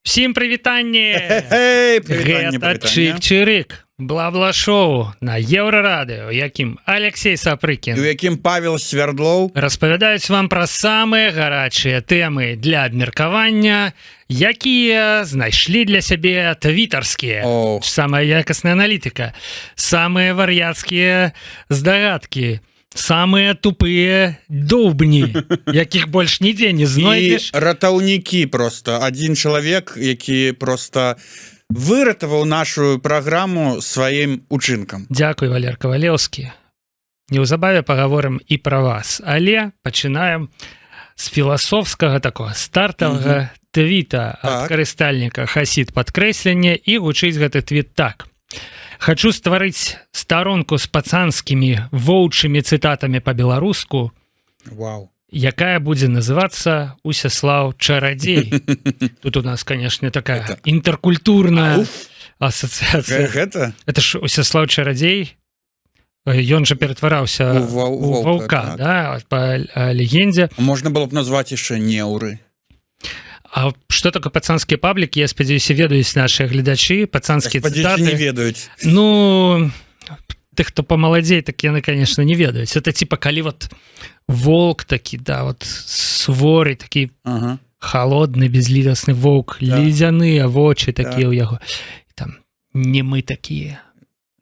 Всім прывітанне! Гэта Чык-Чырык, бла-бла-шоу на Еўрарадыё, якім Алексей Сапрыкін, у якім Павел Свярдлоў распавядаюць вам пра самыя гарачыя тэмы для абмеркавання, якія знайшлі для сябе твітарскія, самая якасная аналітыка, самыя вар'яцкія здагадкі, самыя тупыя доўбні, якіх больш нідзе не знойдзеш. І ратаўнікі просто. Адзін чалавек, які просто выратаваў нашу праграму сваім учынкам. Дзякуй, Валер Кавалеўскі. Неўзабаве пагаворым і пра вас, але пачынаем з філасофскага такога стартавага твіта ад карыстальніка Хасід падкрэслення, і гучыць гэты твіт так. Хочу стварыць старонку з пацанскімі воўчымі цытатамі па-беларуску, якая будзе называцца «Усяслаў Чарадзей». Тут у нас, конечно, такая інтэркультурная асацыяцыя. Это ж Усяслаў Чарадзей, ён жа ператвараўся у ваўка, па легендзе. Можна было б назваць яшчэ неўры. А што такое пацанскія паблікі? Я спадзяюся, ведаюць нашыя гледачы, пацанскія цытаты. Не ведаюць. Ну, тых, хто памаладзей, так яны, конечно, не ведаюць. Это типа, калі вот волк такі, да, вот суворы, такі холодны, безлітасны воўк, ледзяныя вочы такія ў яго. Там немы такія,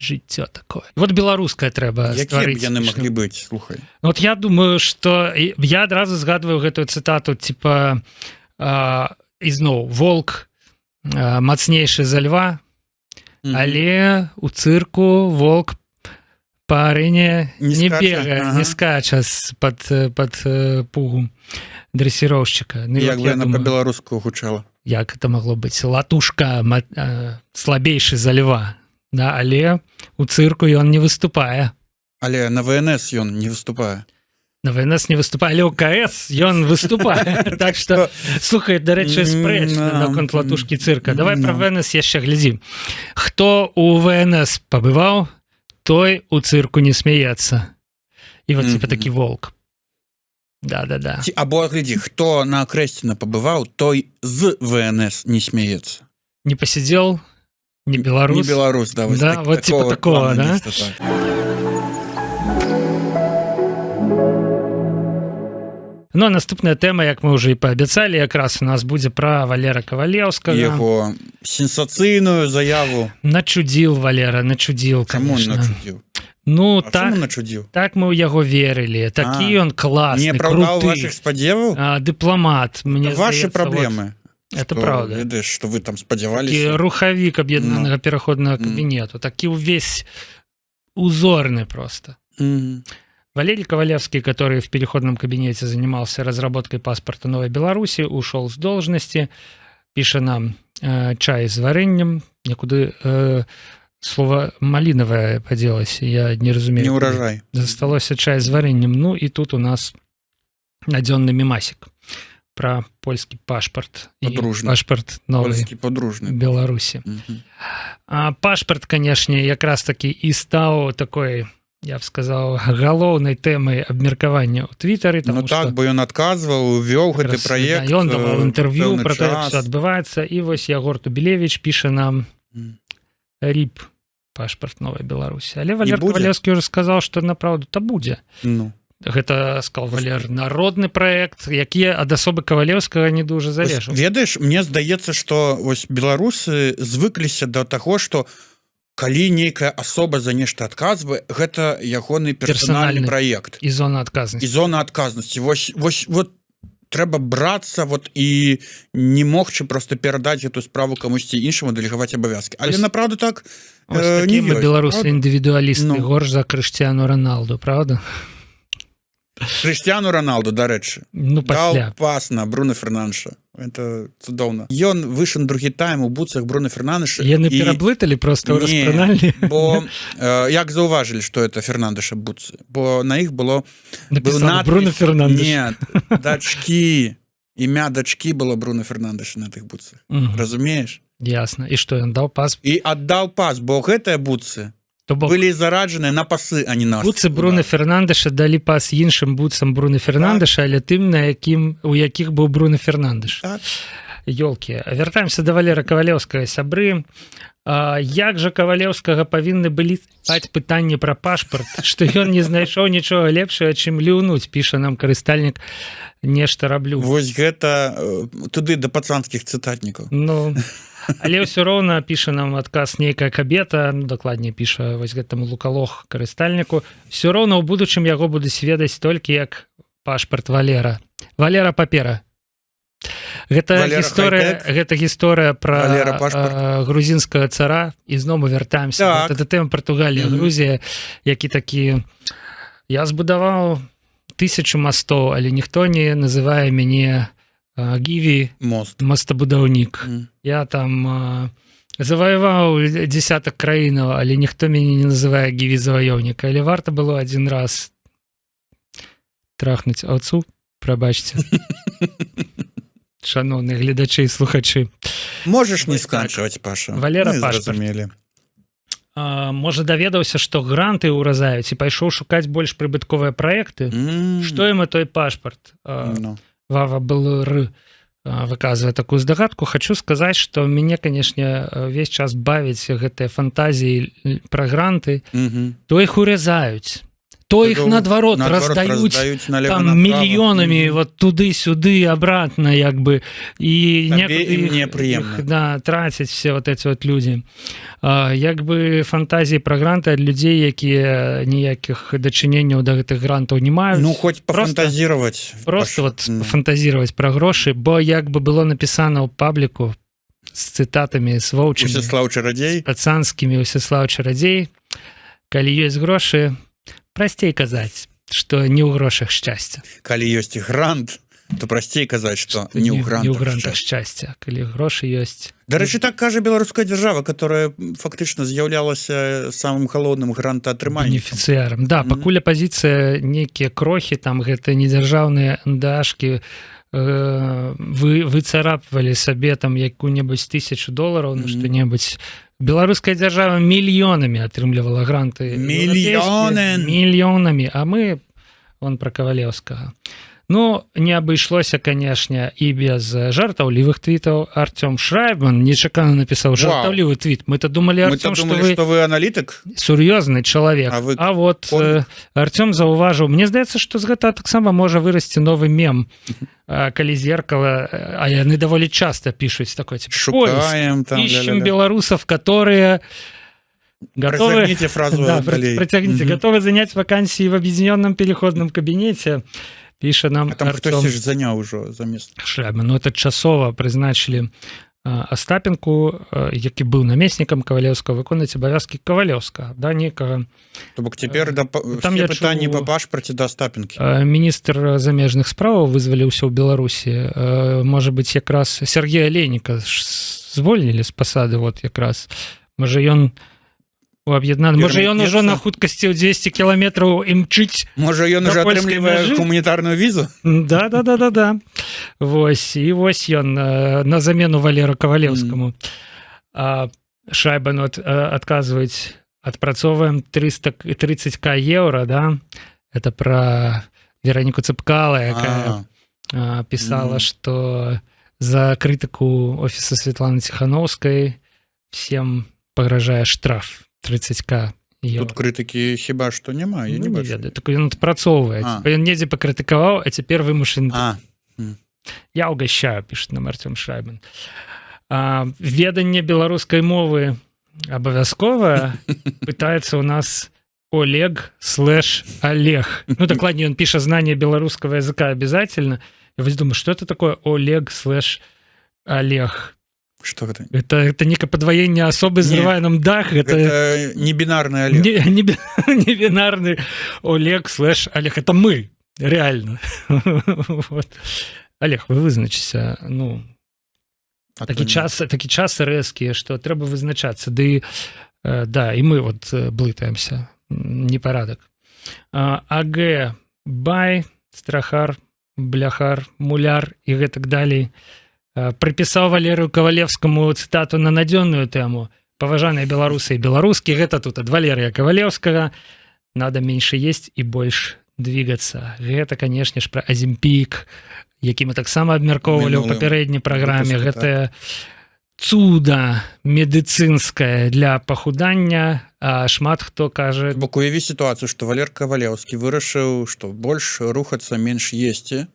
жыццё такое. Вот беларускае трэба стварыць. Якія б яны маглі быць, слухай. Вот я думаю, што я адразу згадваю гэтую цытату, типа... ізноў, волк мацнейшы за льва, але у цырку волк па арэне не бегае, не скача пад пугу дрэсіроўшчыка. Як бы яна па-беларуску гучала? Як это магло быць? Латушка слабейшы за льва, але у цырку ён не выступае. Але на ВНС ён не выступае. На ВНС не выступае, але ў КС ён выступае. Так што, слухай, дарэчы, спрэчна наконт латушкі цырка. Давай пра ВНС яшчэ глядзім. Хто у ВНС пабываў, той у цырку не смяецца. І вот типа такі волк. Да-да-да. Або, глядзі, хто на Акрэсціна пабываў, той з ВНС не смяецца. Не пасядзел, не беларус. Не беларус, да. Да, вот типа такого, да? Ну, а наступная тэма, як мы ўжо і паабяцалі, якраз у нас будзе пра Валера Кавалеўскага. Яго сенсацыйную заяву. Начудзіл Валера, начудзіл, конечно. Чаму начудзіў? Ну, так мы ў яго верылі. Такі ён класны, круты. Не апраўдаў вашых спадзеваў? Дыпламат. Вашы праблемы. Это правда. Ведаеш, што вы там спадзяваліся. Такі рухавік аб'яднанага пераходнага кабінету. Такі ўвесь узорны просто. Валерий Ковалевский, который в переходном кабинете занимался разработкой паспорта Новой Беларуси, ушел с должности. Пишет нам чай с вареньем. Никуда слово малиновое поделось, я не разумею. Не урожай. Засталось чай с вареньем. Ну и тут у нас надзённы мемасик про польский пашпорт. Подружный. Пашпорт Новой Беларуси. А пашпорт, конечно, як раз таки и стал такой... я б сказал, галоўнай тэмай абмеркавання ў Твітары. Ну так, бо ён адказваў, увёў гэты праект. Ён даваў інтэрв'ю пра тое, што адбываецца. І вось Ягор Тубілевіч піша нам РІП, пашпарт Новай Беларусі. Але Валер Кавалеўскі ўжо сказаў, што напраўду-то будзе. Гэта, сказал Валер, народны праект, які ад асобы Кавалеўскага не дужа залежаў. Ведаеш, мне здаецца, што вось беларусы звыкліся да таго, што калі нейкая асоба за нешта адказвае, гэта ягоны персанальны праект. І зона адказнасці. І зона адказнасці. Вось трэба брацца і не могчы проста перадаць эту справу камусьці іншаму, дэлегаваць абавязкі. Але напраўду так не ёсць. Такі мы беларусы індывідуалісты, горш за Крыштіану Роналду, правда? Крыштіану Роналду, дарэчы. Ну, пасля. Даў пас на Бруно Фернандэша. Это цудоўна. Ён выйшаў на другі тайм у буцах Бруно Фернандэша. Яны пераблыталі проста ў распранальні. Бо як заўважылі, што это Фернандэша буцы? Бо на іх было... Напісано Бруно Фернандэш. Нет, дачкі. Імя дачкі было Бруно Фернандэша на тых буцах. Разумееш? Ясна. І што, ён даў пас? І аддаў пас, бо гэтыя буцы былі зараджаныя на пасы, а не на... Буцы Бруно Фернандэша далі пас іншым буцам Бруно Фернандэша, але тым, у якіх быў Бруно Фернандэш. ёлкі, вяртаемся да Валера Кавалеўскага, сябры. Як жа Кавалеўскага павінны былі паць пытанне пра пашпарт, што ён не знайшоў нічога лепшага, чым ліўнуць, піша нам карыстальнік, нешта раблю. Вось гэта туды да пацанскіх цытатнікаў. Ну, але ўсё роўна піша нам адказ нейкая кабета, ну, дакладней піша вось гэтаму лукалох карыстальніку, ўсё роўна ў будучым яго будуць ведаць толькі як пашпарт Валера. Валера папера. Гэта гісторыя пра грузінскага цара, і зноў мы вяртаемся да тэмы Партугалія, Грузія, які такі, я збудаваў 1000 мастоў, але ніхто не называе мяне Гіві мостабудаўнік. Я там заваяваў дзесятак краінаў, але ніхто мяне не называе Гіві заваёўнік, але варта было адзін раз трахнуць аўцу, прабачце. Шановныя гледачы і слухачы. Можаш не сканчваць, Паша. Валера пашпарт. Можа, даведаўся, што гранты ўразаюць і пайшоў шукаць больш прыбытковыя праекты. Што яму той пашпарт? Вава БЛР выказвае такую здагадку. Хочу сказаць, што мяне, канешне, весь час бавіць гэтыя фантазіі пра гранты. То іх уразаюць. То іх наадварот раздаюць там мільёнамі вот туды-сюды обратно, як бы, і непрыемна трацяць все вот эти вот людзі. Як бы фантазіі пра гранты ад людзей, якія ніякіх дачыненняў да гэтых грантаў не маюць. Ну, хоць пафантазіраваць. Просто вот фантазіраваць пра грошы, бо як бы было напісана ў пабліку з цытатамі, з воўчымі, з пацанскімі, Усеслаў Чарадзей, калі ёсць грошы, прасцей казаць, што не ў грошах шчасця. Калі ёсць грант, то прасцей казаць, што не ў грантах шчасця. Калі грошы ёсць. Дарэчы, так кажа беларуская дзяржава, которая фактычна з'яўлялася самым халодным грантаатрымальнікам. Бенефіцыярам. Да, пакуль апазіцыя нейкія крохі, там гэта недзяржаўныя ндашкі выцарапвалі сабе там якую-небудзь $1000 на што-небудзь. Беларуская дзяржава мільёнамі атрымлівала гранты. Мільёнамі, а мы вон пра Кавалеўскага. Ну, не абышлося, канешне, і без жартаўлівых твітаў. Артём Шрайбман нечакана напісаў жартаўлівы твіт. Мы-то думалі, Артём, што вы аналітык? Сур'ёзны чалавек. А вот Артём заўважыў, мне здаецца, што з гэтага таксама можа вырасці новы мем. Калі зеркало, а яны даволі часта пишуць такой, типа, шукаем там, ищем белорусов, которые готовы, протягните, готовы занять вакансии в объединенном переходном кабинете. Піша нам там хтось ж заняў ужо замест Шрайбман. Ну, это часова прызначылі Астапенку, які быў намеснікам Кавалеўскага, выконваць абавязкі Кавалеўскага, да, некага. То бок цяпер все пытанні па пашпарце да Астапенкі. Міністр замежных справаў вызваліўся ў Беларусі. Можа быць, якраз Сергея Алейніка звольнілі з пасады, вот якраз. Можа, ён Можа, ён ужо на хуткасці ў 200 кіламетраў імчыць. Можа, ён ужо атрымлівае гуманітарную візу? Да. Вось, і вось ён на замену Валеру Кавалеўскаму. Шрайбман адказваюць, адпрацоўваем 30к евро, да? Это пра Вероніку Цыпкала, якая пісала, што за крытыку офіса Светланы Ціхановскай всем пагражае штраф 30к евро. Тут крытыкі хіба што няма, я не бачу. Так ён адпрацоўвае. Ён недзе пакрытыкаваў, а цяпер вымушаны. Я угощаю, пишет нам Артём Шрайбман. Веданне беларускай мовы абавязковае, пытаецца у нас Олег/Олег. Ну, докладнее, он пишет знание белорусского языка обязательно. Я вот думаю, что это такое Олег/Олег? Что это? Это некое подвоение особы зрывая нам дах. Это не бинарный Олег. Не бинарный Олег/Олег. Это мы, реально. Вот. Олег, вы вызначыся, ну, такі час рэзкія, што трэба вызначацца. Ды, да, і мы вот блытаемся. Непарадак. АГ, бай, страхар, бляхар, муляр і гэтак далей. Прыпісаў Валерыю Кавалеўскаму цытату на надзённую тэму. Паважаныя беларусы і беларускі, гэта тут ад Валерыя Кавалеўскага. Надо меньше есть і больш двигаться. Гэта, конечно ж, про Азимпик, які мы таксама абмяркоўвалі ў папярэдняй праграме, гэта цуда медыцынскае для пахудання, а шмат хто кажа... Бок уяві сітуацыю, што Валер Кавалеўскі вырашыў, што больш рухацца, менш есці.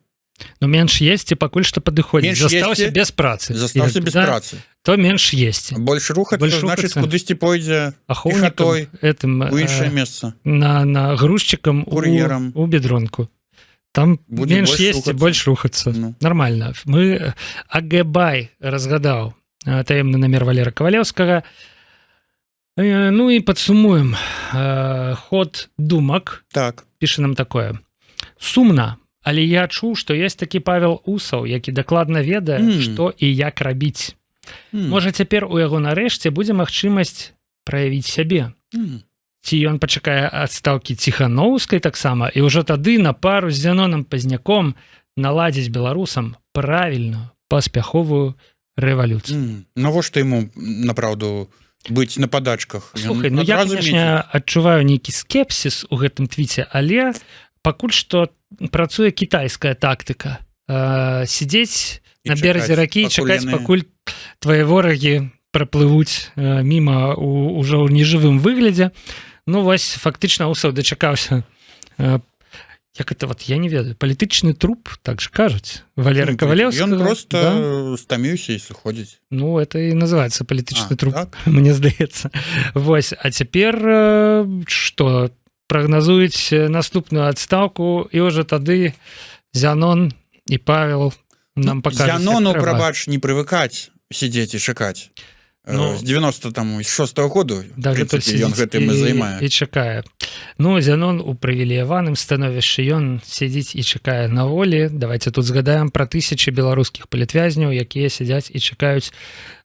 Ну, менш есці пакуль што падыходзіць. Застаўся без працы. Застаўся без працы. То менш есці. Больш рухацца, значыць, кудысьці пойдзе пехатой у іншае месца. На грузчыкам кур'ерам у бедронку. Там менш есці, больш рухацца. Нормально. Мы Агебай разгадаў таемны намер Валера Кавалеўскага. Ну і падсумуем. Ход думак. Так. Піша нам такое. Сумна. Але я чуў, што ёсць такі Павел Усаў, які дакладна ведае, што і як рабіць. Можа, цяпер у яго нарэшце будзе магчымасць праявіць сябе. Ці ён пачакае адстаўкі Ціханоўскай таксама, і ўжо тады на пару з Зяноном Пазняком наладзіць беларусам правільную, паспяховую рэвалюцыю. Навошта яму, напраўду, быць на падачках? Слухай, ну я, канешне, адчуваю нейкі скепсіс у гэтым твіце, але пакуль што працуе кітайская тактыка. Сидзець на беразе ракі і чакаць, пакуль твае ворагі праплывуць міма ўжо ў нежывым выглядзе. Ну вось, фактычна Усаў дачакаўся. Як это, вот я не ведаю, палітычны труп, так же кажуць. Валера Кавалеўскага. Ён просто стаміўся і сыходзіць. Ну, это і называецца палітычны труп, мне здаецца. Вось, а цяпер што? Прагназуюць наступную адстаўку, і ўжо тады Зянон і Павел нам пакажуць. Зянону, прабач, не прывыкаць сидзець і чакаць. З 96-го году, в прынцыпе, ён гэтым і займае. І чакае. Ну, Зянон у прывілеяваным становішчы, ён сидзіць і чакае на волі. Давайте тут згадаем пра тысячы беларускіх палітвязняў, якія сядзяць і чакаюць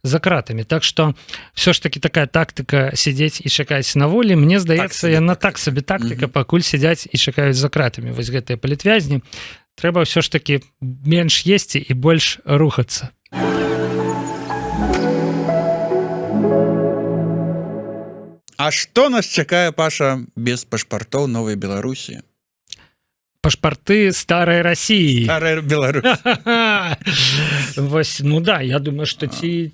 за кратамі. Так што все ж таки такая тактыка сидзець і чакаць на волі, мне здаецца, яна так сабе тактыка, пакуль сядзяць і чакаюць за кратамі. Вось гэтыя палітвязні. Трэба все ж таки менш есці і больш рухацца. А што нас чакае, Паша, без пашпартоў новай Беларусі? Пашпарты старай Расіі. Старая Беларусь. Вось, ну да, я думаю, што ці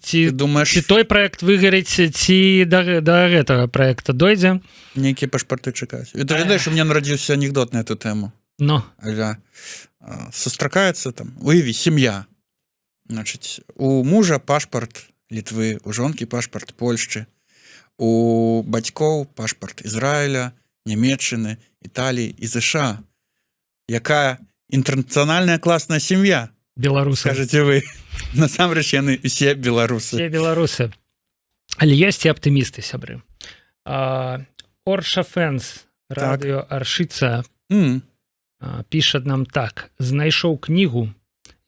той праект выгарыць, ці да гэтага праекта дойдзе. Нейкія пашпарты чакаюць. Ты ведаеш, у меня нарадзіўся анекдот на эту тэму. Ну. Сустракаецца там, уяві, сям'я. Значыць, у мужа пашпарт Літвы, у жонкі пашпарт Польшчы, у бацькоў пашпарт Ізраіля, Нямецчыны, Італіі і ЗША. Якая інтэрнацыянальная класная сям'я? Беларусы. Скажаце вы. Насамрэч яны усе беларусы. Все беларусы. Але ёсць і аптымісты, сябры. Орша Фэнс, радыё Аршыца, піша нам так. Знайшоў кнігу,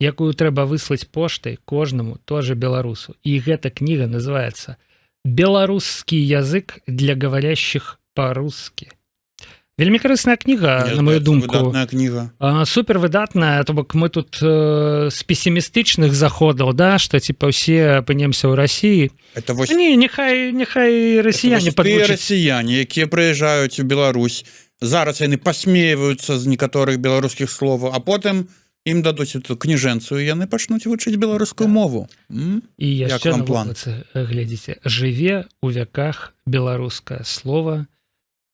якую трэба выслаць поштай кожнаму тоже беларусу. І гэта кніга называецца «Беларускі язык для говорящих по-русски». Вельмі карысная кніга, на мою думку. Выдатная кніга. Супер выдатная, то бок мы тут з пессімістычных заходаў, да, што типа ўсе апынемся ў Расіі. Это вось... Не, няхай расіяне Тыя падвучаць. расіяне, якія прыязджаюць у Беларусь, зараз яны пасмейваюцца з некаторых беларускіх словаў, а потым ім дадуць эту кніжэнцу, і яны пачнуць вучыць беларускую мову. І яшчэ на вуліцы, глядзіце, жыве у вяках беларускае слово,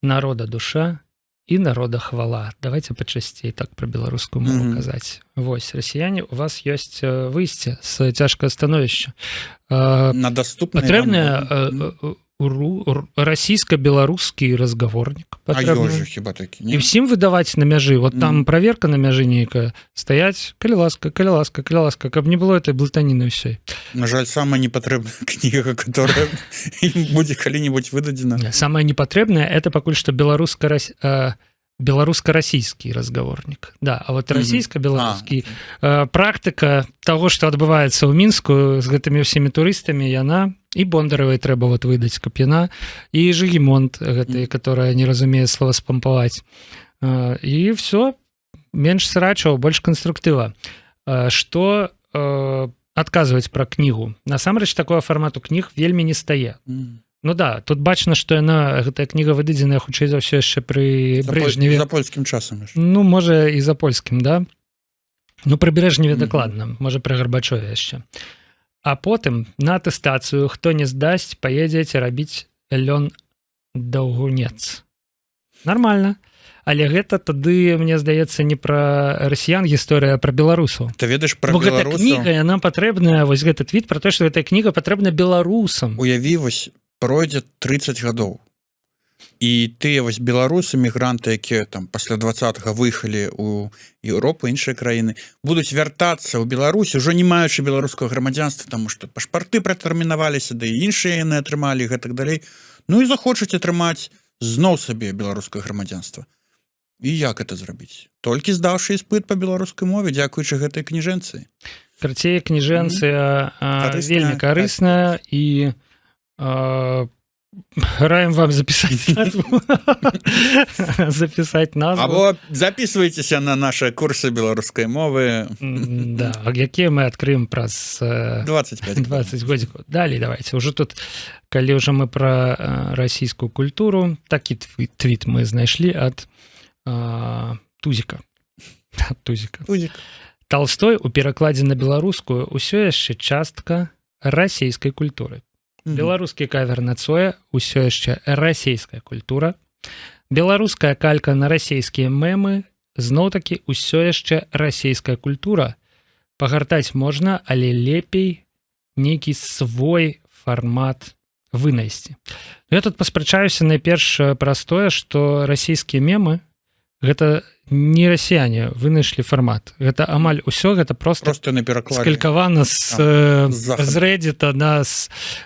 народа душа і народа хвала. Давайте пачасцей так пра беларускую мову казаць. Вось, расіяне, у вас ёсць выйсце з цяжкага становішча. На даступнае патрэбная расійска-беларускі разгаворнік. А ёжу хіба такі, не? І ўсім выдаваць на мяжы. Вот там праверка на мяжы нейкая. Стаяць, калі ласка, каб не было этой блытаніны ўсёй. На жаль, самая непатрэбная кніга, которая ім будзе калі-небудзь выдадзена. Самая непатрэбная, это пакуль што беларуска-расійскі разгаворнік. Да, а вот расійска-беларускі практыка таго, што адбываецца ў Мінску з гэтымі ўсімі турыстамі, яна і Бондаравай трэба вот выдаць, каб яна, і Жыгімонт гэты, которая не разумее слова спампаваць. І все, менш срачаў, больш канструктыва. Што адказваць пра кнігу? Насамрэч, такого фармату кніг вельмі не стае. Ну да, тут бачна, што яна, гэтая кніга выдадзеная, хутчэй за ўсё яшчэ пры Брежневе. За польскім часам. Ну, можа, і за польскім, да. Ну, пры Брэжневе дакладна, можа, пры Гарбачове яшчэ. А потым на атэстацыю, хто не здасць, паедзеце рабіць лён-даўгунец. Нармальна. Але гэта тады, мне здаецца, не пра расіян гісторыя, а пра беларусаў. Ты ведаеш пра беларусаў? Бо беларусаў? Гэта кніга, яна патрэбная, вось гэты твіт пра то, што гэтая кніга патрэбна беларусам. Уяві, вось пройдзе 30 гадоў. І тыя вось беларусы, мігранты, якія там пасля 20-го выехалі ў Еўропу, іншыя краіны, будуць вяртацца ў Беларусь, ужо не маючы беларускага грамадзянства, таму што пашпарты пратэрмінаваліся, да і іншыя яны атрымалі, гэтак далей. Ну і захочуць атрымаць зноў сабе беларускае грамадзянства. І як это зрабіць? Толькі здаўшы іспыт па беларускай мове, дзякуючы гэтай кніжэнцыі. Карцей, кніжэнцыя вельмі карысная і раім вам запісаць назву. Запісаць назву. Або записывайтеся на наши курсы беларускай мовы. Да, якія мы адкрыем праз 20 годзікаў. Далей давайте. Уже тут, калі ўжо мы пра расійскую культуру, такі твіт мы знайшлі ад Тузіка. Толстой у перакладзе на беларускую ўсё яшчэ частка расійскай культуры. Беларускі кавер на Цоя ўсё яшчэ расійская культура. Беларуская калька на расійскія мемы зноў-такі ўсё яшчэ расійская культура. Пагартаць можна, але лепей нейкі свой фармат вынайсці. Я тут паспрачаюся найперш праз тое, што расійскія мемы гэта не расіяне вынайшлі фармат. Гэта амаль усё, гэта просто скалькавана з Reddit на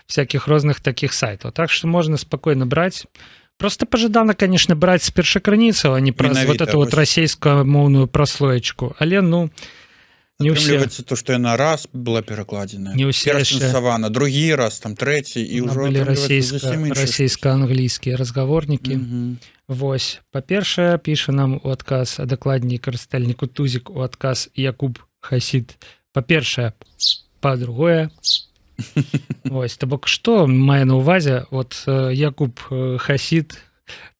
всяких розных таких сайтаў. Так што можна спакойна браць. Просто пожадана, конечно, браць з першакраніцаў, а не праз вот эту вот расійскамоўную праслоечку. Але, ну, не ўсе. Атрымліваецца то, што яна раз была перакладзеная, не ўсе перашансавана, другі раз, там трэці, і ўжо расійска-англійскія разгаворнікі. Вось, па-першае, піша нам у адказ, а дакладней карыстальніку Тузік у адказ Якуб Хасід. Па-першае, па-другое. Вось, то бок, што мае на ўвазе вот Якуб Хасід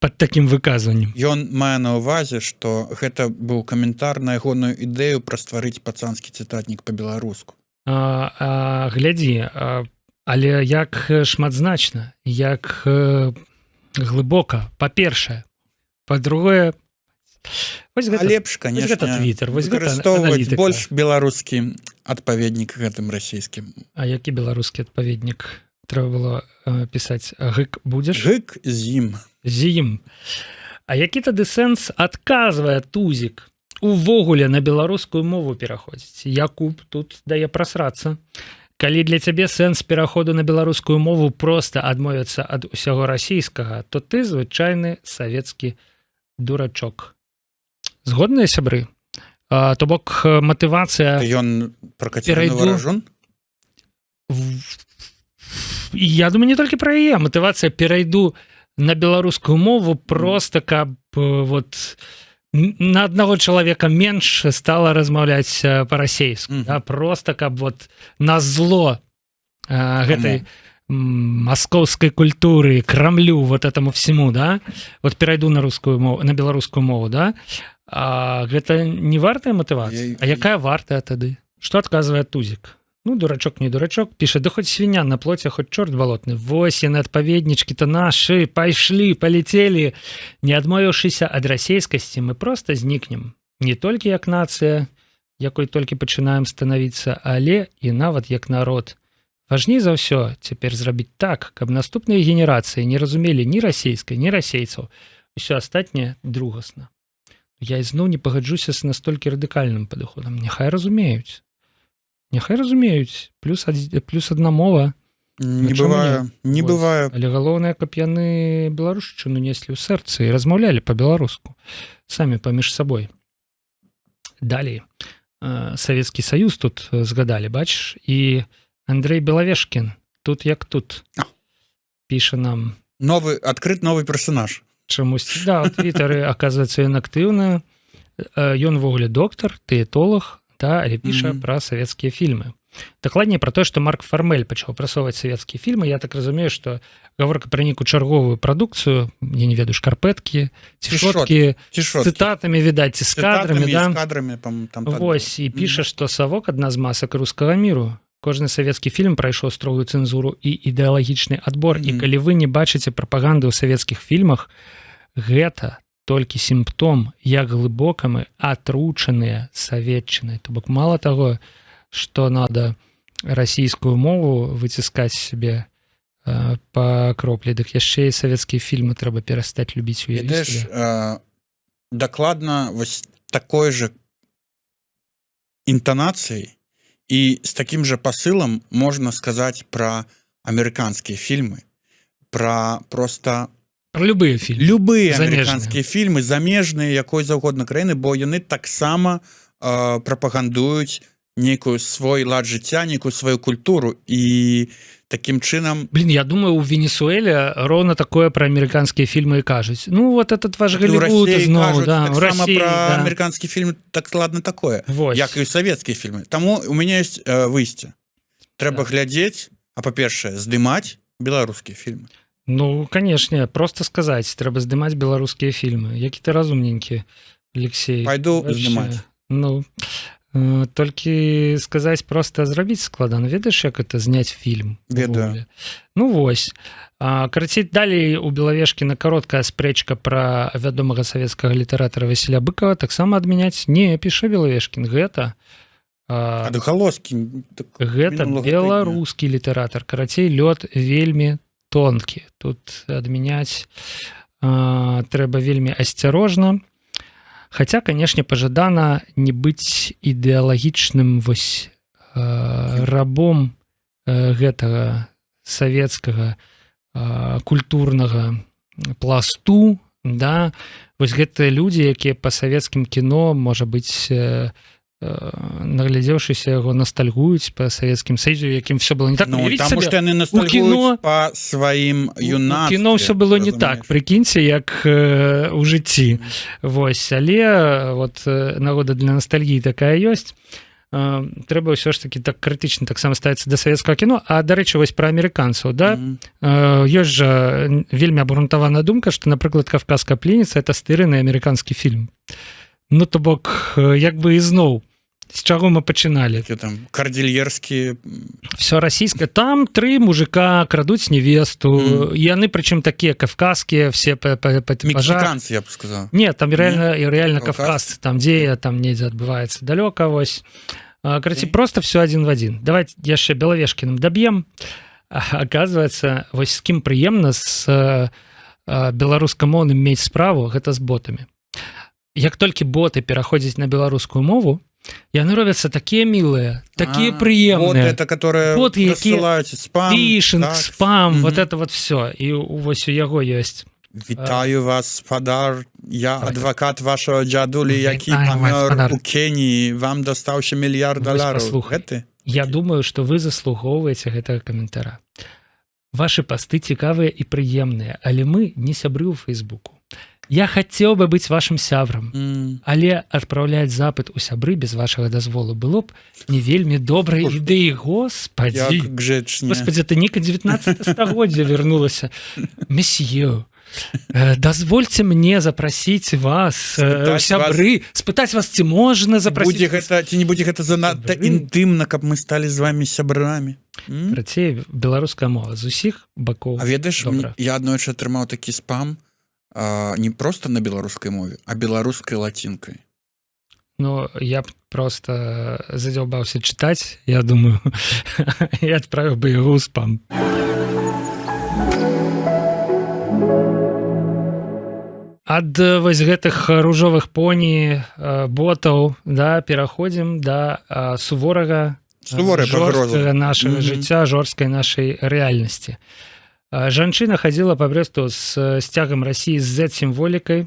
пад такім выказваннем? Ён мае на ўвазе, што гэта быў каментар на ягоную ідэю пра стварыць пацанскі цытатнік па-беларуску. Глядзі, але як шматзначна, як глыбока, па-першае, па-другое, лепш, конечно, выкарыстоўваць больш беларускі адпаведнік гэтым расійскім. А які беларускі адпаведнік трэба было пісаць? Гык будзеш? Гык з ім. А які тады сэнс адказвае Тузік увогуле на беларускую мову пераходзіць? Якуб тут дае прасрацца. Калі для цябе сэнс пераходу на беларускую мову проста адмовіцца ад усяго расійскага, то ты звычайны савецкі дурачок. Згодныя сябры? То бок матывацыя... Ён пракаціраны варажон? Я думаю, не толькі пра яе. Матывацыя перайду на беларускую мову проста, каб вот... на аднаго чалавека менш стала размаўляць па-расейску. Да? Просто каб вот на зло гэтай маскоўскай культуры, Крамлю, вот этому всему, да? Вот перайду на рускую мову, на беларускую мову, да? А гэта не вартая матывацыя? А якая вартая тады? Што адказвае Тузік? Ну, дурачок, не дурачок, піша, да хоць свіня на плоце, хоць чорт балотны. Вось яны адпаведнічкі-то нашы, пайшлі, палетелі. Не адмовіўшыся ад расейскасці, мы проста знікнем. Не толькі як нацыя, якой толькі пачынаем станавіцца, але і нават як народ. Важней за ўсё цяпер зрабіць так, каб наступныя генерацыі не разумелі ні расейскай, ні расейцаў. Усё астатняе другасна. Я ізноў не пагаджуся з настолькі радыкальным падыходам. Няхай разумеюць. Няхай разумеюць. Плюс адна мова. Не бывае. Не бывае. Але галоўнае, каб яны беларушчыну неслі ў сэрцы і размаўлялі па-беларуску. Самі паміж сабой. Далей. Савецкі Саюз тут згадалі, бачыш? І Андрей Белавешкін. Тут як тут. Піша нам. Адкрыт новы персонаж. Чамусьці, да, у Твітары, аказваецца, ён актыўны. Ён ввогуле доктар, дыетолог, да, але піша пра савецкія фільмы. Дакладней пра тое, што Марк Фармель пачаў прасоўваць савецкія фільмы. Я так разумею, што гаворка пра нейкую чарговую прадукцыю, я не ведаю, шкарпэткі ці шоткі з цытатамі, відаць, ці з кадрамі, да? Вось, і піша, што «Савок» адна з масак рускага міру. Кожны савецкі фільм прайшоў строгую цэнзуру і ідэалагічны адбор. І калі вы не бачыце прапаганды ў савецкіх фільмах, гэта толькі сімптом, як глыбока мы атручаныя саветчынай. То бок мала таго, што надо расійскую мову выціскаць себе па кроплі, дык яшчэ і савецкія фільмы трэба перастаць любіць, уявіць себе. Дакладна вось такой же інтанацыяй і з такім жа пасылам можна сказаць пра амерыканскія фільмы, пра проста любыя фільмы. Любыя амерыканскія фільмы, замежныя, якой заўгодна краіны, бо яны таксама прапагандуюць нейкую свой лад жыцця, нейкую сваю культуру, і такім чынам... Блин, я думаю, у Венесуэле ровно такое про американские фильмы и кажуть. Ну, вот этот ваш Голливуд знову, да, в России, про американские фильмы так ладно такое, як і савецкія фільмы. Таму у меня есть выйсце. Трэба глядзець, а па-першае, здымаць беларускія фільмы. Ну, конечно, просто сказать, трэба здымаць беларускія фільмы. Які ты разумненькі, Алексей. Пойду здымаць. Ну... Толькі сказаць проста зрабіць складана. Ведаеш, як это зняць фільм? Ведаю. Ну вось. Карацей, далей у Белавешкіна кароткая спрэчка пра вядомага савецкага літаратара Васіля Быкова таксама адмяняць не піша Белавешкін. Гэта беларускі літаратар. Карацей, лёд вельмі тонкі. Тут адмяняць трэба вельмі асцярожна. Хаця, канешне, пажадана не быць ідэалагічным вось рабом гэтага савецкага культурнага пласту, да? Вось гэтыя людзі, якія па савецкім кіно, можа быць, наглядзеўшыся яго, ностальгуюць па савецкім саюзе, якім все было не так. Ну, таму што яны ностальгуюць па сваім юнацтве. У кіно все было не так, прыкіньце, як у жыцці. Вось, але вот нагода для ностальгіі такая ёсць. Трэба ўсё ж таки так крытычна таксама ставіцца да савецкага кіно. А, дарэчы, вось пра амерыканцаў, да? Ёсць жа вельмі абгрунтаваная думка, што, напрыклад, «Кавказская пленніца» — это стыраны амерыканскі фільм. Ну, то бок, як бы ізноў, з чаго мы пачыналі? Там кардильерскія... Все расійскае. Там 3 мужика крадуць невесту. Яны, прычым, такія кавказскія, все па типажах. Мексиканцы, я б сказаў. Не, там реально кавказцы. Там дзея, там недзе адбываецца далёка, вось. Карацей, просто все адзін в адзін. Давайте яшчэ Белавешкіным даб'ем. Оказывается, вось з кім прыемна з беларускамоўным мець справу, гэта з ботамі. Як толькі боты пераходзяць на беларускую мову, яны робяцца такія мілыя, такія прыемныя. Боты, это которые рассылаюць спам. Фішинг, спам, вот это вот все. І вось у яго ёсць. Вітаю вас, спадар. Я адвакат вашого дзядулі, які памёр у Кеніі. Вам дастаўся $1 мільярд. Гэты? Я думаю, што вы заслугоўваеце гэтага каментара. Вашы пасты цікавыя і прыемныя, але мы не сябры ў Фейсбуку. Я хацеў бы быць вашым сябрам, але адпраўляць запыт у сябры без вашага дазволу было б не вельмі добрай ідэі. Господі, ты нейка 19 стагоддзя вярнулася. Месье, дазвольце мне запрасіць вас у сябры, спытаць вас, ці можна запрасіць. Ці не будзе гэта занадта інтымна, каб мы сталі з вамі сябрамі? Працей, беларуская мова з усіх бакоў. А ведаеш, я аднойчы атрымаў такі спам, не просто на беларускай мове, а беларускай лацінкай. Ну, я б просто задзяўбаўся чытаць, я думаю, і адправіў бы яго ў спам. Ад вось гэтых ружовых поні, ботаў, да, пераходзім да суворага, жорсткага нашага жыцця, жорсткай нашай рэальнасці. Жанчына хадзіла па Брэсту з сцягам Расіі з Z-сімволікай.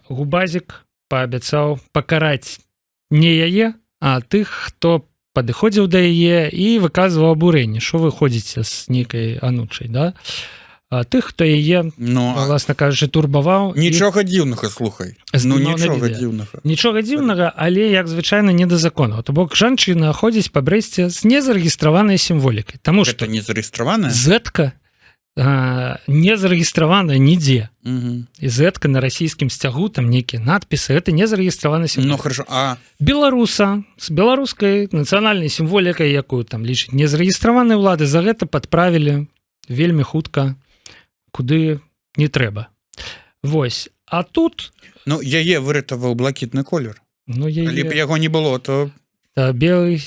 Губазік паабяцаў пакараць не яе, а тых, хто падыходзіў да яе і выказваў абурэнне. Што вы ходзіце з нейкай анучай, да? тых, хто яе, власна кажучы, турбаваў. Нічога дзіўнага, слухай. Нічога дзіўнага, але, як звычайна, не да закону. То бок жанчына ходзіць па Брэсце з незарэгістраванай сімволікай. Таму што незарэгістраваная? Зетка не зарэгістравана нідзе. І зетка на расійскім сцягу, там нейкія надпісы, гэта не зарэгістравана сімволіка. Беларуса з беларускай нацыянальнай сімволікай, якую там лічаць незарэгістраванай улады, за гэта падправілі вельмі хутка, куды не трэба. Вось. А тут... яе выратаваў блакітны колер. Калі б яго не было, то... Белый,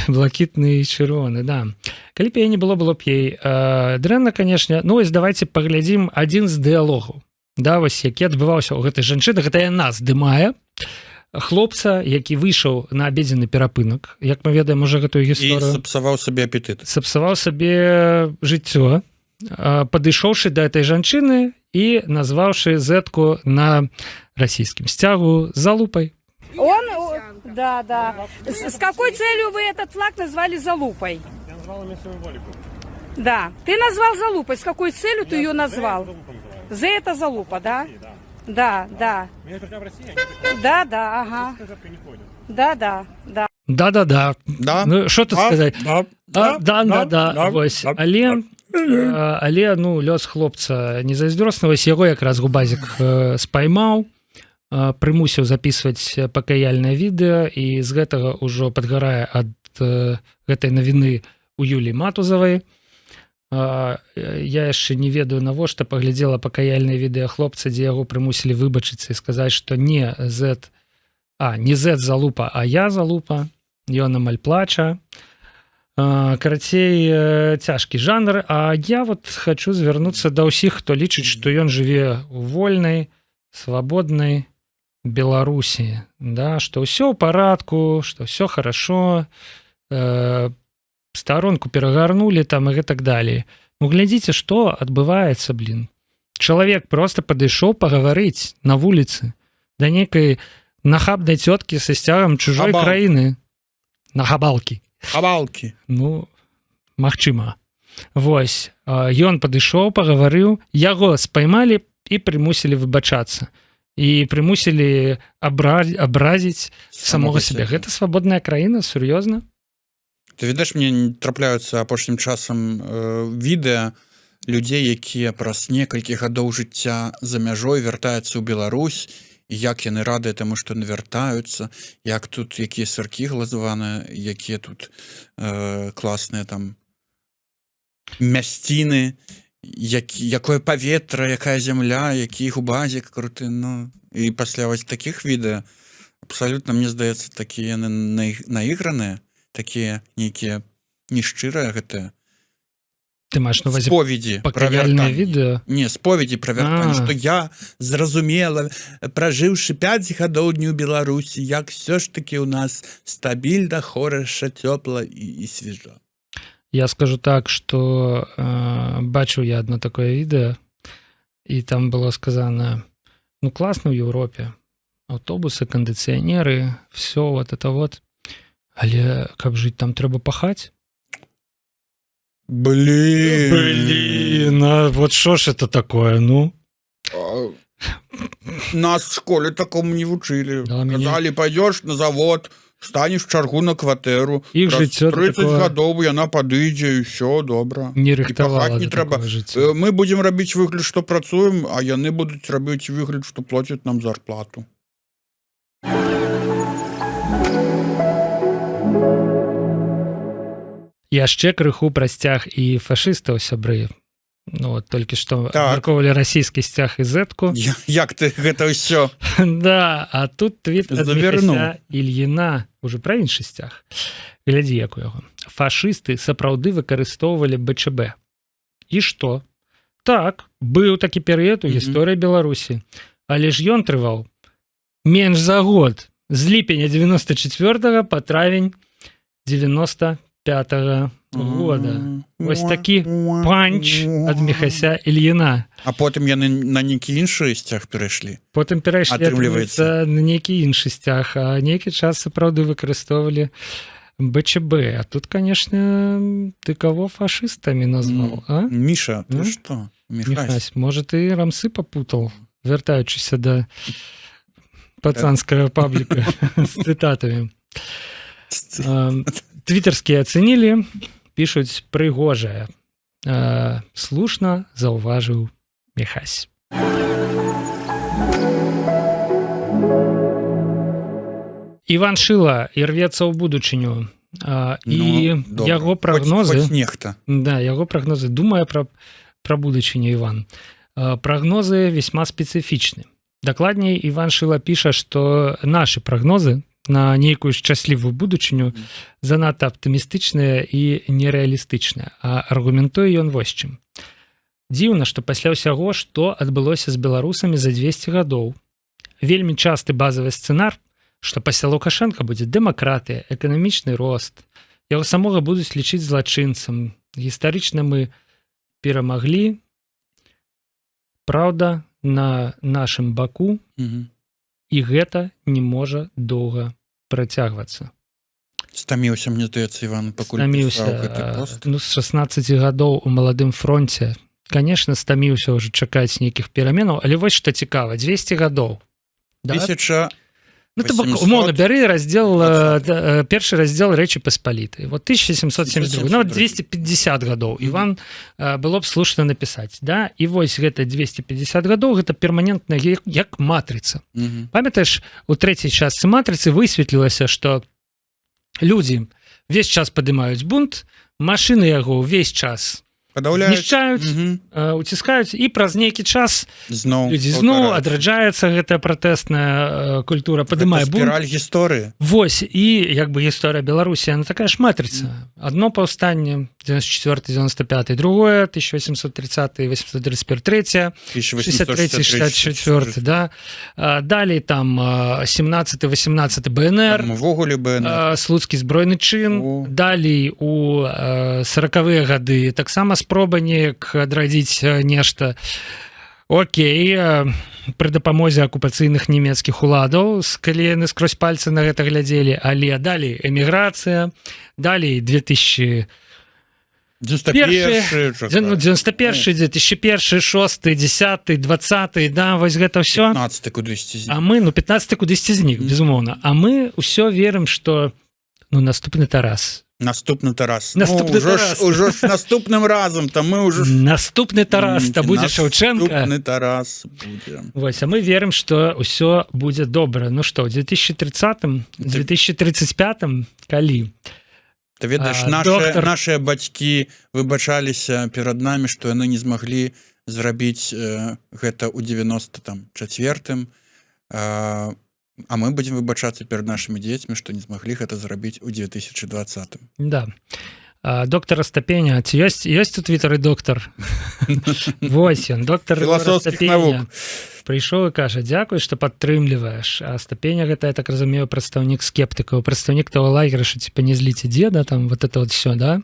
блакітны, чырвоны, да. Калі б яе не было, было б ей дрэнна, канешне. Вось давайте паглядзім адзін з дыялогаў. Да, вось, які адбываўся ў гэтай жанчыны. Гэта яна здымае хлопца, які выйшаў на абедзенны перапынак. Як мы ведаем уже гэтую гісторыю. І сапсаваў сабе апетыт. Сапсаваў сабе жыццё, падышоўшы да этой жанчыны і назваўшы зетку на расійскім сцягу залупай. Да. С какой целью вы этот флаг назвали залупой? Я назвал ее символику. Да. Ты назвал залупой. С какой целью ты ее назвал? За это залупа, да? Да. Меня в России? Да, ага. Да. Да. Ну, что тут сказать? Да. Вось. Але, лёс хлопца не зайздросны, вось яго якраз губазік спаймаў, прымусіў записываць пакаяльнае відэа, і з гэтага ўжо падгарае ад гэтай навіны у Юліі Матузавай. Я яшчэ не ведаю, навошта паглядзела пакаяльнае відэа хлопца, дзе яго прымусілі выбачыцца і сказаць, што не Зет залупа, а я залупа. Ён амаль плача. Карацей, цяжкі жанр. А я вот хочу звярнуцца да ўсіх, хто лічыць, што ён жыве у вольнай, свабоднай Беларусі, да, што ўсё ў парадку, што ўсё хорошо, старонку перагарнулі там і гэтак далей. Глядзіце, што адбываецца, Чалавек просто падышоў пагаварыць на вуліцы да нейкай нахабнай цёткі са сцягам чужой краіны. Нахабалкі. Магчыма. Вось, ён падышоў, пагаварыў, яго спаймалі і прымусілі выбачацца. І прымусілі абразіць самога сябе. Гэта свабодная краіна, сур'ёзна? Ты ведаеш, мне трапляюцца апошнім часам відэа людзей, якія праз некалькі гадоў жыцця за мяжой вяртаюцца ў Беларусь, і як яны радыя таму, што вяртаюцца, як тут якія сыркі глазаваныя, якія тут класныя там мясціны, якое паветра, якая зямля, які губазік круты. І пасля вось такіх відэа абсалютна, мне здаецца, такія яны наіграныя, такія нейкія нешчырыя гэтыя Ты маеш на увазе споведзі пра відэо? Не, споведзі пра вяртанне, што я зразумела, пражыўшы 5 гадоў дню Беларусі, як все ж таки у нас стабільна, хораша, цёпла і свежа. Я скажу так, што бачыў я одно такое відэо, і там было сказано, класна ў Еўропе, аўтобусы, кандыцыянеры, все вот это вот, але каб жыць там трэба пахаць. Блин, вот что ж это такое, Нас в школе такому не вучили. Сказали, пойдешь на завод, станешь в чаргу на кватэру. Іх жыццё 30 гадоў яна падыдзе, і ўсё, добра. Не рыхтавала не трэба. Мы будем рабіць выгляд, што працуем, а яны будуць рабіць выгляд, што плацяць нам зарплату. Яшчэ крыху пра сцяг і фашыстаў, сябры. Толькі што абмяркоўвалі расійскі сцяг і зетку. Як ты гэта ўсё? Да, а тут твіт ад Міхася Ільіна, уже пра іншы сцяг. Глядзі, як у яго. Фашысты сапраўды выкарыстоўвалі БЧБ. І што? Так, быў такі перыяд у гісторыі Беларусі. Але ж ён трываў менш за год. З ліпеня 94 па травень 95 года. Ось такі панч ад Міхася Ільіна. А потым яны на нейкі іншы сцяг перайшлі? Потым перайшлі на нейкі іншы сцяг, а нейкі час сапраўды выкарыстоўвалі БЧБ. А тут, конечно, ты кого фашистами назвал, а? Миша, ты Ну? что? Михась, может, ты рамсы попутал, вертаючыся до пацанского паблика с цитатами. Твиттерские оценили, пишут пригожая. Слушно заўважыў Михась. Іван Шыла ірвецца ў будучыню. І яго прагнозы... Хоць нехта. Да, яго прагнозы. Думае пра будучыню Іван. Прагнозы весьма спецыфічны. Дакладней, Іван Шыла піша, што нашы прагнозы на нейкую шчаслівую будучыню занадта аптымістычныя і нерэалістычныя. А аргументуе ён вось чым. Дзіўна, што пасля ўсяго, што адбылося з беларусамі за 200 гадоў. Вельмі часты базавы сцэнар, што пасля Лукашенка будзе дэмакратыя, эканамічны рост. Яго самога будуць лічыць злачынцам. Гістарычна мы перамаглі. Праўда, на нашым баку, і гэта не можа доўга працягвацца. Стаміўся, мне здаецца, Іван, пакуль пісаў гэты пост. Ну, з 16 гадоў у маладым фронце. Конечно, стаміўся ўжо чакаць нейкіх пераменаў, але вось што цікава, 200 гадоў. Да? 1000... Ну, то умоўна, бяры раздзел, першы раздзел Рэчы Паспалітай. Вот 1772, нават 250 гадоў. Іван было б слушна напісаць. Да? І вось гэта 250 гадоў, гэта перманентная, як матрыца. Памятаеш, у трэцяй частцы матрыцы высветлілася, што людзі ўвесь час падымаюць бунт, машыны яго ўвесь час знішчаюць, уціскаюць, і праз нейкі час людзі зноў адраджаецца гэтая пратэсная культура, падымае бунт. Спіраль гісторыі. Вось, і як бы гісторыя Беларусі, яна такая ж матрыца. Адно паўстанне, 94-95, другое, 1830-831, третье, 63-64, да. Далей там 17-18 БНР, Слуцкі збройны чын, далей у 40-е гады таксама спроба неяк адрадзіць нешта. Окей, пры дапамозе акупацыйных нямецкіх уладаў, калі яны скрозь пальцы на гэта глядзелі, але далей эміграцыя, далей 2091, 2001, 2001, 6, 10, 20, да, вось гэта ўсё. 15 кудысьці знік. А мы, 15 кудысьці знік, безумоўна. А мы ўсё верым, што наступны Тарас. Наступны Тарас. Ужо ж наступным разам, то мы ўжо... Наступны Тарас, то будзе Шаўчэнка. Наступны Тарас будзе. Вось, а мы верым, што ўсё будзе добра. Ну што, ў 2030-м, 2035-м, калі? Ты ведаеш, нашыя бацькі выбачаліся перад намі, што яны не змаглі зрабіць гэта ў 94-м, а мы будзем выбачацца перад нашымі дзецьмі, што не змаглі гэта зрабіць у 2020-м. Да. Доктор Астапеня, ці ёсць у Твиттары доктор? Вось ён, доктор Астапеня. Прыйшоў і кажа, дзякуй, што падтрымліваеш. А Астапеня гэта, я так разумею, прадстаўнік скептыкаў, прадстаўнік того лагера, што типа не зліце дзеда, там вот это вот все, да?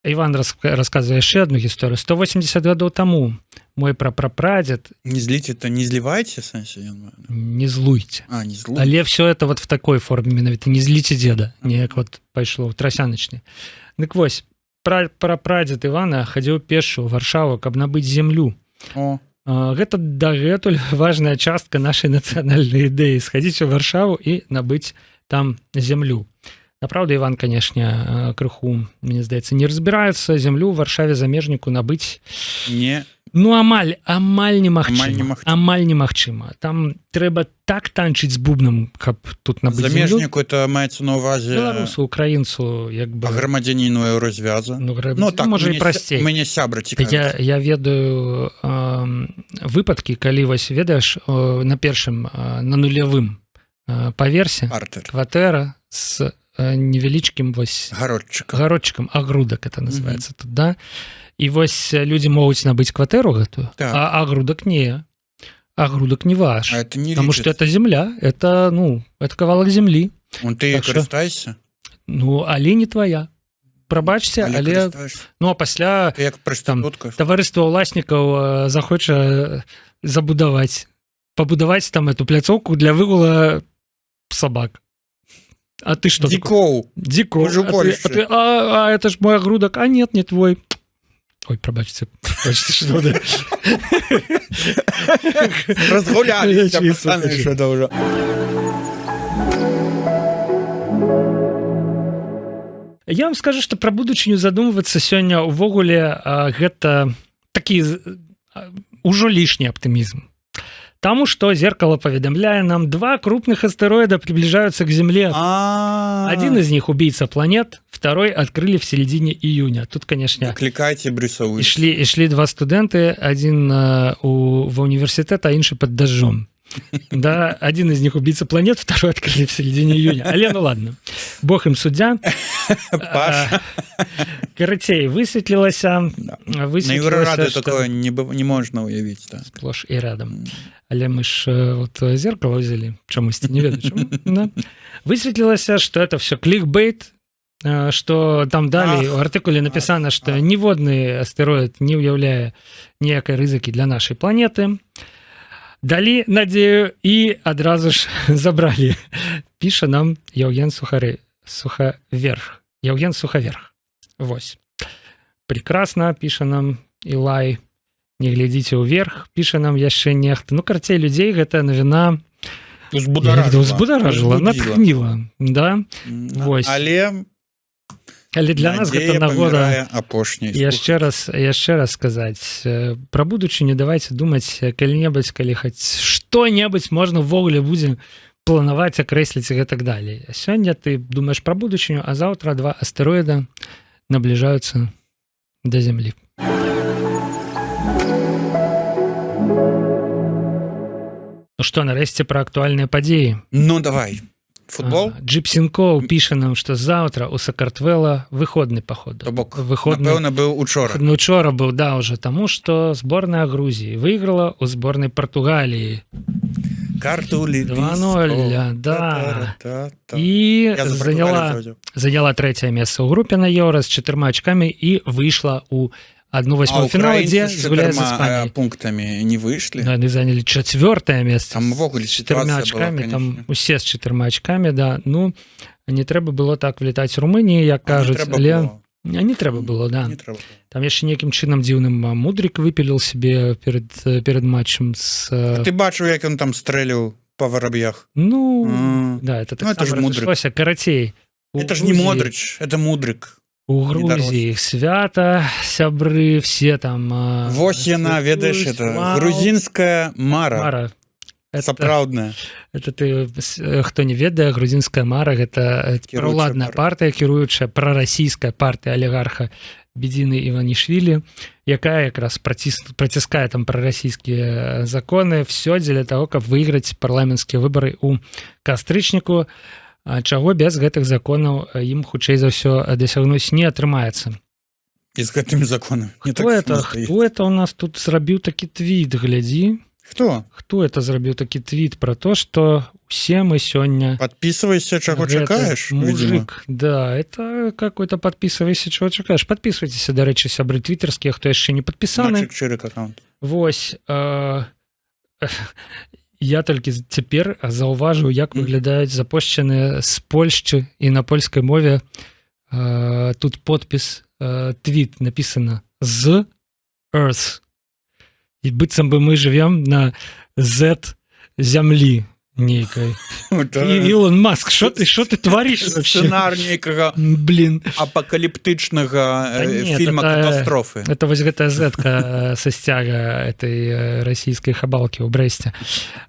Іван расказвае яшчэ одну гісторыю. 180 гадоў таму мой прапрапрадзед... Не зліце, то не злівайце, сэнсе? Не злуйце. Не злуйце. Але все это вот в такой форме, менавіта, не зліце дзеда. Неяк вот пайшло, трасяначне. Дык вось, прапрадзед Івана хадзіў пешшу ў Варшаву, каб набыць зямлю. Гэта дагэтуль важная частка нашай нацыянальнай ідэі. Схадзіць у Варшаву і набыць там зямлю. Направда, Іван, конечно, крыху, мне здаецца, не разбіраецца. Зямлю ў Варшаве замежніку набыць... Не. Ну, амаль немагчыма. Там трэба так танчыць з бубнам, каб тут набыць зямлю. Замежніку это маецца на ўвазе... Беларусу, украінцу, як бы... Грамадзяніну еўразвяза. Ну, так, можа і прасцей. Мяне сябра цікавіць. Я ведаю выпадкі, калі, вось, ведаеш, на першым, на нулявым паверсе кватэра з невялічкім вось гародчыкам, агрудак это называется тут, да? І вось людзі могуць набыць кватэру гэтую, а агрудак не. Агрудак не ваш. Потому что это земля, это, это кавалак землі. Ты карыстайся? Ну, але не твоя. Прабачце, але... Ну, а пасля таварыства ўласнікаў захоча пабудаваць там эту пляцоўку для выгула сабак. А ты что? Дзікоў. Дзікоў. Мы же в Польше. А это ж мой огрудок. А нет, не твой. Ой, пробачьте. Что да. Разгуляліся, пацаны, що то ўжо. Я вам скажу, што пра будучыню задумвацца сёння ўвогуле гэта такі ўжо лішні аптымізм. Таму што зеркало паведамляе нам 2 крупных астэроида приближаются к Земле. Один из них убийца планет, второй открыли в середине июня. Тут, конечно, Клікайце Брюсовы. шли 2 студенты, один в университет, а інший под дождем. Да, один из них убийца планет, второй открыли в середине июня. Але ну ладно, бог им суддя. Паша. Карацей, высветлілася... На Еўрараду такое не можна уявіць. Сплошь і рядом. Але мы ж вот зеркало взяли, чамусьці, не ведаю чаму. Да. Высветлілася, что это все кликбейт, что там далей у артыкуле написано, что ніводны астэроид не ўяўляе ніякай рызыкі для нашай планеты. Далі надзею і адразу ж забралі. Піша нам Яўген Сухаверх. Яўген Сухаверх. Вось. Прекрасно, піша нам Илай. Не глядзіце ўверх, піша нам яшчэ нехта. Ну, карцей, людзей гэта навіна узбударажыла, натхніла. Да? Вось. Але для нас гэта нагода яшчэ раз сказаць. Пра будучыню давайте думаць калі-небудзь, калі хоць што-небудзь можна ўвогуле будзе планаваць, акрэсліць і гэтак далей. Сёння ты думаеш пра будучыню, а заўтра 2 астэроіда набліжаюцца да Зямлі. Ну што, нарэшце пра актуальныя падзеі. Ну, давай. Футбол? Джипсенкоў піша нам, што заўтра ў Сакартвела выходны паход. То бок, напэўна, быў учора. Учора быў, да, уже, таму што зборная Грузіі выйграла ў зборнай Партугаліі. Картулі. 2-0, да. І заняла 3-е месца ў групе на Еўра з 4 ачкамі і выйшла ў 1/8 фінала, дзе згуляе з Іспаніяй. Пунктамі не выйшлі. Да, они заняли 4-е месца. Там увогуле з 4 ачкамі, там усе з 4 ачкамі, да. Ну, не трэба было так влетаць Румыніі, як кажуць, але... Не трэба было, да. Там яшчэ некім чынам дзіўным Мудрик выпіліў себе перед матчем з... Ты бачыў, як ён там стрэліў па вараб'ях? Ну, да, это так само разышлося. Карацей. Это ж не Модрич, это Мудрик. У Грузии свята, сябры, все там... Вось яна, ведаеш, это грузинская мара. Сапраўдная. Это ты, хто не ведае, грузинская мара, гэта праўладная партыя, кіруючая прарасійская партыя алігарха Бедзіны Іванішвілі, якая якраз праціскае там прарасійскія законы, все дзеля таго, каб выйграць парламенцкія выбары ў кастрычніку, чаго без гэтых законаў ім хутчэй за ўсё дасягнуць не атрымаецца. І з гэтымі законамі. Хто это у нас тут зрабіў такі твіт, глядзі? Хто это зрабіў такі твіт пра то, што усе мы сёння... Подписывайся, чаго чакаеш, мужик, да, это какой-то подписывайся, чаго чакаеш. Подписывайтеся, дарэчы, сябры твіттерскія, хто яшчэ не падпісаны. Вось, я толькі цяпер заўважыў, як выглядаюць запошчаныя з Польшчы і на польскай мове. Тут подпіс, твіт напісана «з Earth». І быццам бы мы жывем на Z зямлі нейкай. Ілон Маск, што ты твариш вообще? Сцэнар нейкага апакаліптычнага фільма катастрофы. Это вось гэтая Z-ка са сцяга этой расійскай хабалкі ў Брэсце.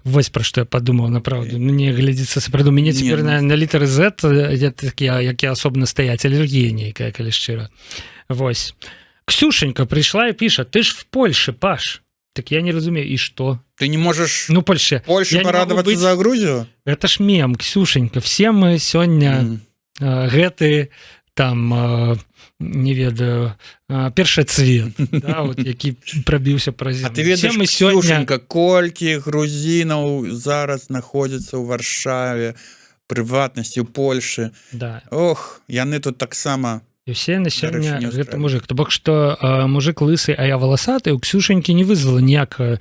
Вось пра што я падумаў, направду. Мне глядзіцца сапраўды. Мяне цяпер на літары Z, які асобна стаяць, алергія нейкая, калі шчыра. Вось. Ксюшенька прыйшла і піша: «Ты ж в Польше, Паш». Так я не разумею, и что? Ты не можешь Польше порадоваться за Грузию? Это ж мем, Ксюшенька. Все мы сегодня гэты, там, не ведаю, першацвет, да, вот, які пробіўся праз землю. А ты ведаеш, Ксюшенька, колькі грузінаў зараз знаходзяцца ў Варшаве, прыватнасці ў Польшы. Да. Ох, яны тут таксама і все на сёння не гэта устраивает. мужик. То бок што мужик лысы, а я валасаты, у Ксюшенькі не вызвала ніякага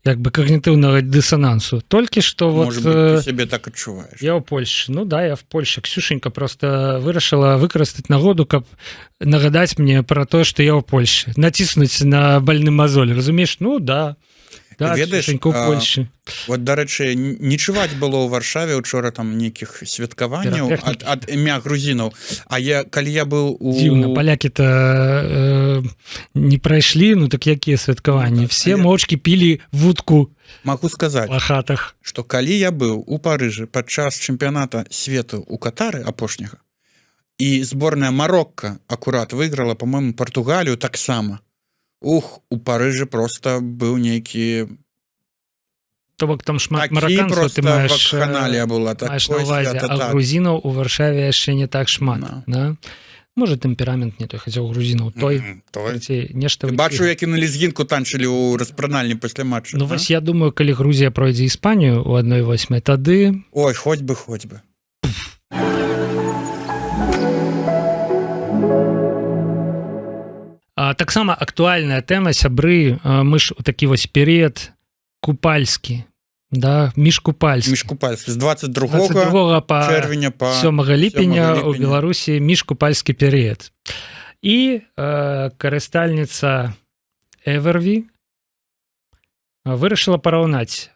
як бы когнітыўнага дысанансу. Толькі што вот Может быть, ты себе так адчуваеш. я ў Польшчы. Ну да, я в Польше. Ксюшенька просто вырашыла выкарыстаць нагоду, каб нагадаць мне пра тое, што я ў Польшчы. Націснуць на больны мазоль. Разумееш? Ну да. Да, Ведаеш, Ксюшенька ў Польшчы. Вот, дарэчы, не чуваць было ў Варшаве учора там нейкіх святкаванняў ад імя грузінаў. А калі я быў у... Дзіўна, палякі-то не прайшлі, ну так якія святкаванні? Все моўчкі пілі вудку Магу сказаць, па хатах. што калі я быў у Парыжы падчас чэмпіяната свету ў Катары апошняга, і зборная Марокка акурат выйграла, па-моему, Партугалію таксама. Ух, у Парыжы просто быў нейкі... То бок там шмат Такі мараканцаў, проста ты маеш вакханалія была. маеш на ўвазе, а грузінаў у Варшаве яшчэ не так шмат. Да. Да? Можа, тэмперамент не той, хаця ў грузінаў той. Той. Нешта Бачу, які на лезгінку танчылі ў распранальні пасля матча. Ну вось я думаю, калі Грузія пройдзе Іспанію ў 1/8, тады Ой, хоць бы. таксама актуальная тэма, сябры, мы ж у такі вось перыяд купальскі, да, міжкупальскі. Міжкупальскі. З 22 па чэрвеня па 7 ліпеня ў Беларусі міжкупальскі перыяд. І карыстальніца Эверві вырашыла параўнаць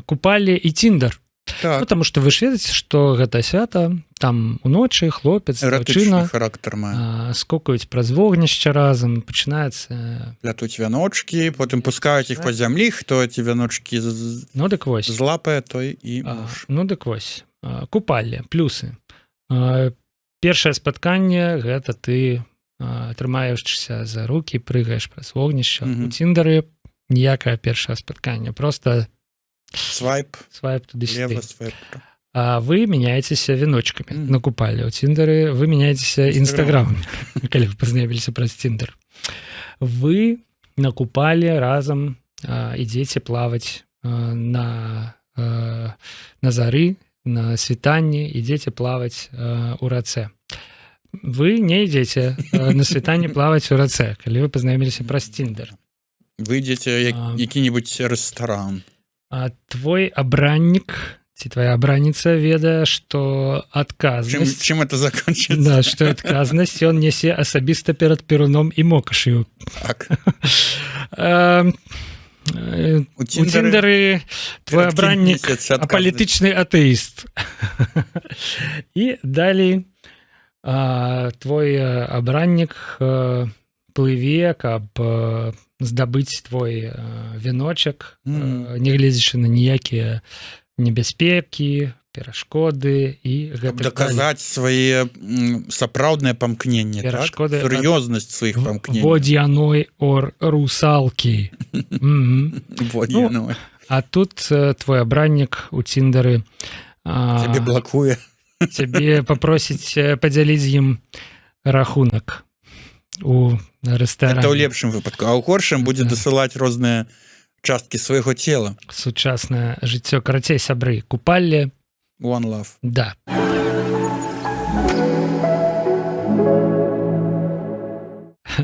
купалі і Тиндер. Так, Потому што вы ж ведаеце, што гэта свята, там уночы хлопец, эратычны дзяўчына характар мае. скокаюць праз вогнішча разам, пачынаецца... Плятуць вяночкі, потым пускаюць іх па зямлі, хто ці вяночкі Ну дык вось. злапае, той і муж. Ну дык вось. Купальні, плюсы. Першае спатканне гэта ты трымаешся за рукі, прыгаеш праз вогнішча. У Тіндары ніякае першае спатканне, просто Свайп туды-сюды. лева, свайп. А вы меняецеся віночкамі на купале. У Тіндары вы меняецеся інстаграмамі, калі вы пазнаёміліся праз Тіндер. Вы на купале разам ідзеце плаваць на зары, на світанні, ідзеце плаваць у рацэ. Вы не ідзеце на світанні плаваць у рацэ, калі вы пазнаёміліся праз Тіндер. Вы ідзеце які-небудзь рэстаран. А твой абраннік ці твоя абраніца ведае, што адказнасць... Чым это закончыцца? Да, што адказнасць ён нясе асабіста перад перуном і мокашаю. Так. У Тіндары твой абраннік апалітычны атэіст. І далей твой абраннік плыве, каб здабыць твой віночак, нягледзячы на ніякія небяспекі, перашкоды і гэта даказаць свае сапраўдныя памкненні, перашкоды, сур'ёзнасць сваіх памкненняў. Водзяной ор русалкі. А тут твой абраннік у Тіндары цябе блакуе. Цябе папросіць падзяліць з ім рахунак у рэстаране. Это ў лепшым выпадку, а ў горшым будзе дасылаць розныя часткі свайго цела. Сучаснае жыццё, карацей, сябры, купалле. One love. Да.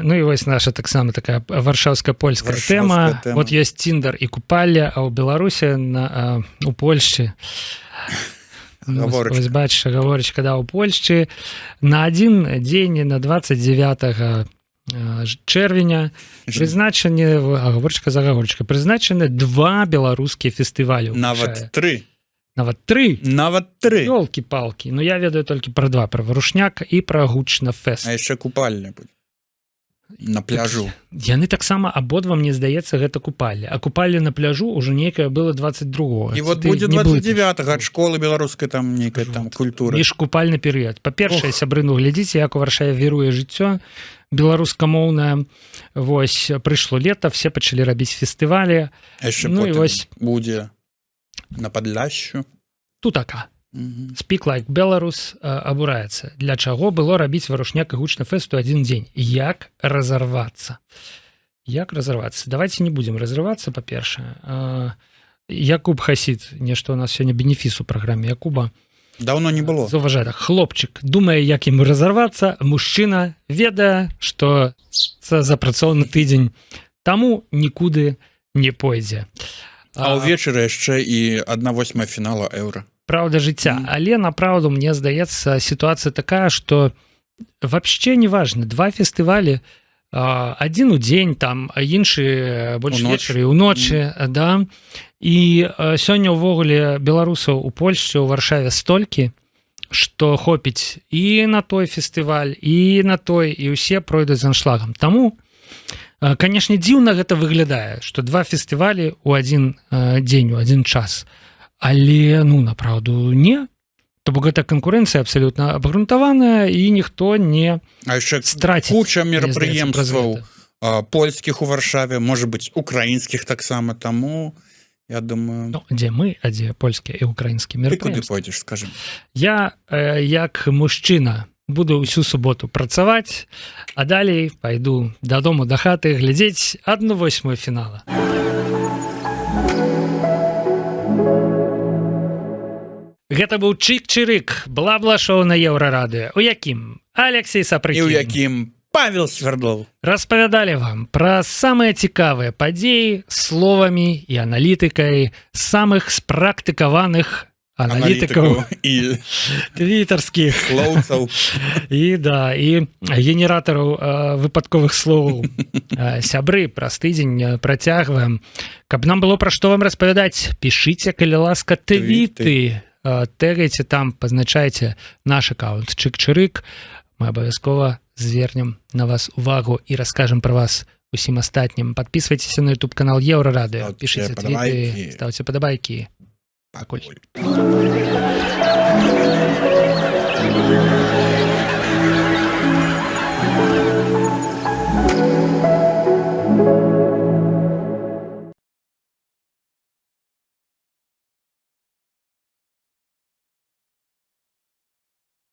Ну і вось наша таксама такая варшаўска-польская тэма. Вот ёсць Тіндер і купалле, а ў Беларусі, у Польшчы Вось бачыш, гаворачка, да, у Польшчы на адзін дзень, на 29 чэрвеня прызначаны, гаворачка за гаворачка, прызначаны 2 беларускія фестывалі. Нават 3. Нават 3? Нават 3. Ёлкі-палкі. Ну, я ведаю толькі пра 2, пра Варушняк і пра Гучна-фест. А яшчэ купальня будзе. На пляжу. Яны таксама абодва, мне здаецца, гэта купалле. А купалле на пляжу ўжо нейкае было 22-го. І вот будзе 29-го ад школы беларускай там нейкая там культура. Міжкупальны перыяд. Па-першае, сябры, ну, глядзіце, як у Варшаве віруе жыццё беларускамоўнае. Вось, прыйшло лета, все пачалі рабіць фестывалі. Яшчэ ну, потым вось... будзе на Падляшшу. Тутака. Speak Like Belarus абураецца. Для чаго было рабіць Варушняк і Гучна-фесту адзін дзень? Як разарвацца? Як разарвацца? Давайте не будзем разрывацца, па-першае. Якуб Хасід, нешта у нас сёння бенефіс у праграме Якуба. Давно не было. Заўважае так, хлопчык думае, як ім разарвацца, мужчына ведае, што це за працоўны тыдзень, таму нікуды не пойдзе. А ўвечары яшчэ і 1/8 фінала еўра. Праўда жыцця, але направду мне здаецца сітуацыя такая, што вообще не важно, 2 фестывалі, адзін у дзень там, а іншы больш вечары ў ночы, да. І сёння ўвогуле беларусаў у Польшчы, у Варшаве столькі, што хопіць і на той фестываль, і на той, і ўсе пройдуць з аншлагам. Таму, канешне, дзіўна гэта выглядае, што 2 фестывалі ў адзін дзень, у адзін час. Але, ну, направду, не. То бок гэта канкурэнцыя абсалютна абгрунтаваная, і ніхто не страціць. Куча мерапрыемстваў польскіх у Варшаве, можа быць, украінскіх таксама, таму, я думаю... Ну, дзе мы, а дзе польскія і украінскія мерапрыемствы? Ты куды пойдзеш, скажем? Я, як мужчына, буду ўсю суботу працаваць, а далей пайду дадому да хаты глядзець 1/8 фінала. Гэта быў Чик-Чирик, бла-бла-шоу на Еўрарадыё, у якім Алексей Сапрыкін і ў якім Павел Свердлов распавядалі вам пра самыя цікавыя падзеі словамі і аналітыкай самых спрактыкаваных аналітыкаў і твітарскіх слоўцаў і генератараў выпадковых словаў. Сябры, праз тыдзень працягваем. Каб нам было пра што вам распавядаць, пішыце, калі ласка, твіты. Тегайце там, пазначайце наш аккаунт Чик-Чирик. Мы абавязкова звернем на вас увагу і раскажам пра вас усім астатнім. Падпісвайцеся на YouTube канал Еўрарадыё, пішыце твіты, ставце падабайкі. Пакуль.